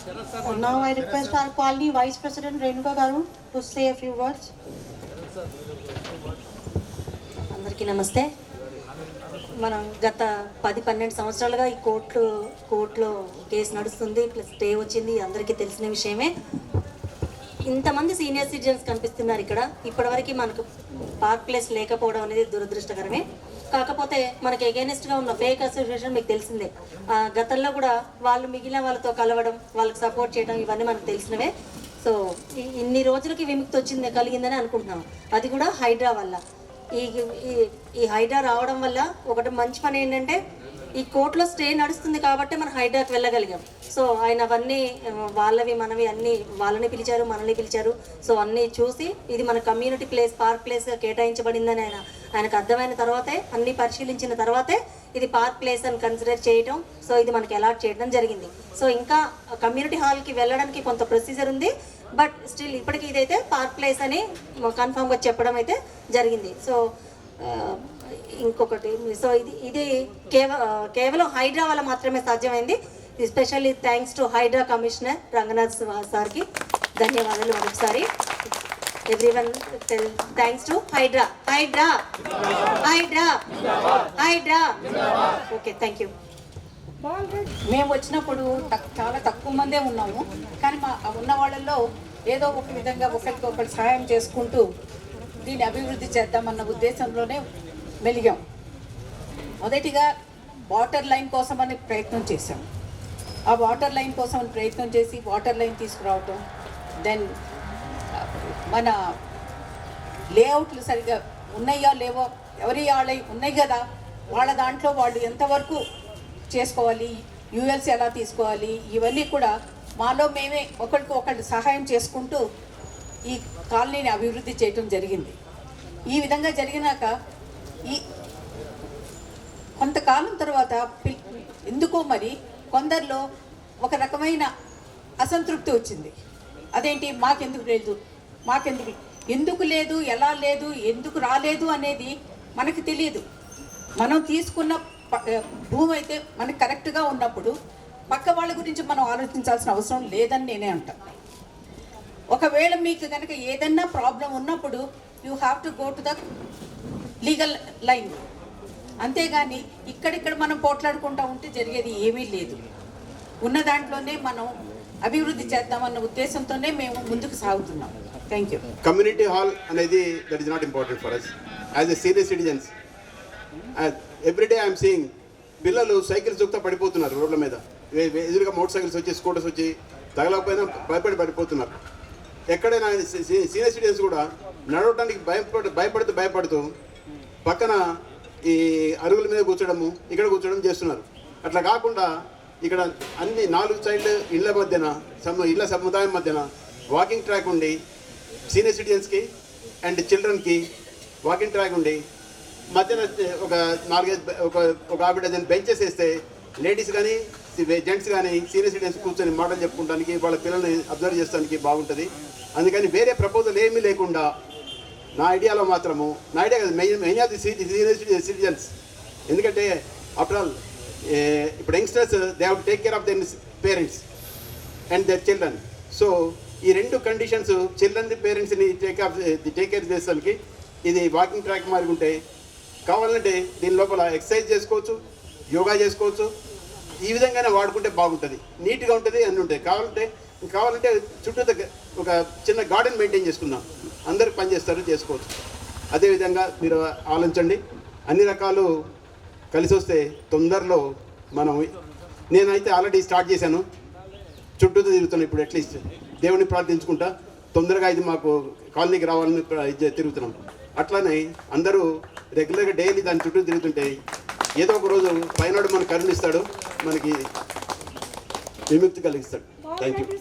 Now I request our colony Vice President Renuka Garu to say a few words. అందరికీ నమస్తే. మనం గత 10-12 సంవత్సరాలుగా ఈ కోర్టులో కేసు నడుస్తుంది, ప్లస్ స్టే వచ్చింది, అందరికీ తెలిసిన విషయమే. ఇంతమంది సీనియర్ సిటిజన్స్ కనిపిస్తున్నారు ఇక్కడ. ఇప్పటివరకు మనకు పార్క్ ప్లేస్ లేకపోవడం అనేది దురదృష్టకరమే. కాకపోతే మనకి ఎగైనెస్ట్గా ఉన్న ఫేక్ అసోసియేషన్ మీకు తెలిసిందే. గతంలో కూడా వాళ్ళు మిగిలిన వాళ్ళతో కలవడం, వాళ్ళకి సపోర్ట్ చేయడం, ఇవన్నీ మనకు తెలిసినవే. సో ఇన్ని రోజులకి విముక్తి కలిగిందని అనుకుంటున్నాం. అది కూడా హైడ్రా వల్ల. ఈ హైడ్రా రావడం వల్ల ఒకటి మంచి పని ఏంటంటే, ఈ కోర్టులో స్టే నడుస్తుంది కాబట్టి మనం హైడ్రాకి వెళ్ళగలిగాం. సో ఆయన అవన్నీ వాళ్ళవి మనవి అన్నీ వాళ్ళని పిలిచారు, మనల్ని పిలిచారు. సో అన్నీ చూసి ఇది మన కమ్యూనిటీ ప్లేస్, పార్క్ ప్లేస్గా కేటాయించబడిందని ఆయనకు అర్థమైన తర్వాతే, అన్నీ పరిశీలించిన తర్వాతే ఇది పార్క్ ప్లేస్ అని కన్సిడర్ చేయడం, సో ఇది మనకి అలాట్ చేయడం జరిగింది. సో ఇంకా కమ్యూనిటీ హాల్కి వెళ్ళడానికి కొంత ప్రొసీజర్ ఉంది, బట్ స్టిల్ ఇప్పటికీ ఇదైతే పార్క్ ప్లేస్ అని కన్ఫామ్గా చెప్పడం అయితే జరిగింది. సో ఇంకొకటి, సో ఇది కేవలం హైడ్రా వల్ల మాత్రమే సాధ్యమైంది. Especially thanks to HYDRAA commissioner Ranganath సార్కి ధన్యవాదాలు మరొకసారి. Everyone thanks to HYDRAA. HYDRAA HYDRAA HYDRAA. Okay, thank you. మేము వచ్చినప్పుడు చాలా తక్కువ మందే ఉన్నాము, కానీ ఉన్న వాళ్ళల్లో ఏదో ఒక విధంగా ఒకరికి ఒకరు సహాయం చేసుకుంటూ దీన్ని అభివృద్ధి చేద్దామన్న ఉద్దేశంలోనే మెలిగాం. మొదటిగా వాటర్ లైన్ కోసమని ప్రయత్నం చేశాం. ఆ వాటర్ లైన్ కోసమని ప్రయత్నం చేసి వాటర్ లైన్ తీసుకురావటం, దెన్ మన లేఅవుట్లు సరిగా ఉన్నాయో లేవో, ఎవరి వాళ్ళ ఉన్నాయి కదా, వాళ్ళ దాంట్లో వాళ్ళు ఎంతవరకు చేసుకోవాలి, యూఎల్సీ ఎలా తీసుకోవాలి, ఇవన్నీ కూడా మాలో మేమే ఒకరికి సహాయం చేసుకుంటూ ఈ కాలనీని అభివృద్ధి చేయటం జరిగింది. ఈ విధంగా జరిగినాక ఈ కొంతకాలం తర్వాత ఎందుకో మరి కొందరిలో ఒక రకమైన అసంతృప్తి వచ్చింది. అదేంటి, ఎందుకు లేదు, ఎలా లేదు, ఎందుకు రాలేదు అనేది మనకి తెలియదు. మనం తీసుకున్న భూమి అయితే మనకి కరెక్ట్గా ఉన్నప్పుడు పక్క వాళ్ళ గురించి మనం ఆలోచించాల్సిన అవసరం లేదని నేనే అంటాను. ఒకవేళ మీకు కనుక ఏదన్నా ప్రాబ్లం ఉన్నప్పుడు you have to go to the legal line. అంతేగాని ఇక్కడిక్కడ మనం పోట్లాడుకుంటూ ఉంటే జరిగేది ఏమీ లేదు. ఉన్న దాంట్లోనే మనం అభివృద్ధి చేద్దామన్న ఉద్దేశంతోనే మేము ముందుకు సాగుతున్నాం. Thank you. కమ్యూనిటీ హాల్ అనేది that is not important for us as a senior citizens. Everyday I'm seeing పిల్లలు సైకిల్స్ దొక్కుతా పడిపోతున్నారు రోడ్ల మీద. ఎదురుగా మోటార్ సైకిల్స్ వచ్చి, స్కూటర్స్ వచ్చి తగలకపోయినా పడిపోతున్నారు. ఎక్కడైనా సీనియర్ సిటిజన్స్ కూడా నడవడానికి భయపడుతూ పక్కన ఈ అరుగుల మీద కూర్చోడము, ఇక్కడ కూర్చోడం చేస్తున్నారు. అట్లా కాకుండా ఇక్కడ అన్ని 4 సైడ్లు ఇళ్ళ మధ్యన, ఇళ్ళ సముదాయం మధ్యన వాకింగ్ ట్రాక్ ఉండి, సీనియర్ సిటిజన్స్కి అండ్ చిల్డ్రన్కి వాకింగ్ ట్రాక్ ఉండి, మధ్యన ఒక 4-5 డజన్ బెంచెస్ వేస్తే లేడీస్ కానీ జెంట్స్ కానీ సీనియర్ సిటిజన్స్ కూర్చొని మాటలు చెప్పుకోవడానికి, వాళ్ళ పిల్లల్ని అబ్జర్వ్ చేయడానికి బాగుంటుంది. అందుకని వేరే ప్రపోజల్ ఏమీ లేకుండా నా ఐడియాలో మాత్రము, నా ఐడియా కాదు, main of the senior citizens. ఎందుకంటే ఆఫ్టర్ ఆల్ ఇప్పుడు youngsters they have to take care of there parents and their children. So ఈ 2 కండిషన్స్, చిల్డ్రన్ పేరెంట్స్ని టేక్ కేర్ చేసేదానికి ఇది వాకింగ్ ట్రాక్ మారి ఉంటే, కావాలంటే దీని లోపల ఎక్సర్సైజ్ చేసుకోవచ్చు, యోగా చేసుకోవచ్చు. ఈ విధంగానే వాడుకుంటే బాగుంటుంది, నీట్గా ఉంటుంది, అన్నీ ఉంటాయి. కావాలంటే చుట్టూ ఒక చిన్న గార్డెన్ మెయింటైన్ చేసుకుందాం, అందరూ పనిచేస్తారు, చేసుకోవచ్చు. అదేవిధంగా మీరు ఆలోచించండి. అన్ని రకాలు కలిసి వస్తే తొందరలో నేనైతే ఆల్రెడీ స్టార్ట్ చేశాను, చుట్టూ తిరుగుతున్నాను. ఇప్పుడు అట్లీస్ట్ దేవుని ప్రార్థించుకుంటా తొందరగా ఇది మాకు కాలనీకి రావాలని తిరుగుతున్నాం. అట్లానే అందరూ రెగ్యులర్గా డైలీ దాని చుట్టూ తిరుగుతుంటే ఏదో ఒక రోజు పైనాడు మనకు కరుణిస్తాడు, మనకి విముక్తి కలిగిస్తాడు. Thank you.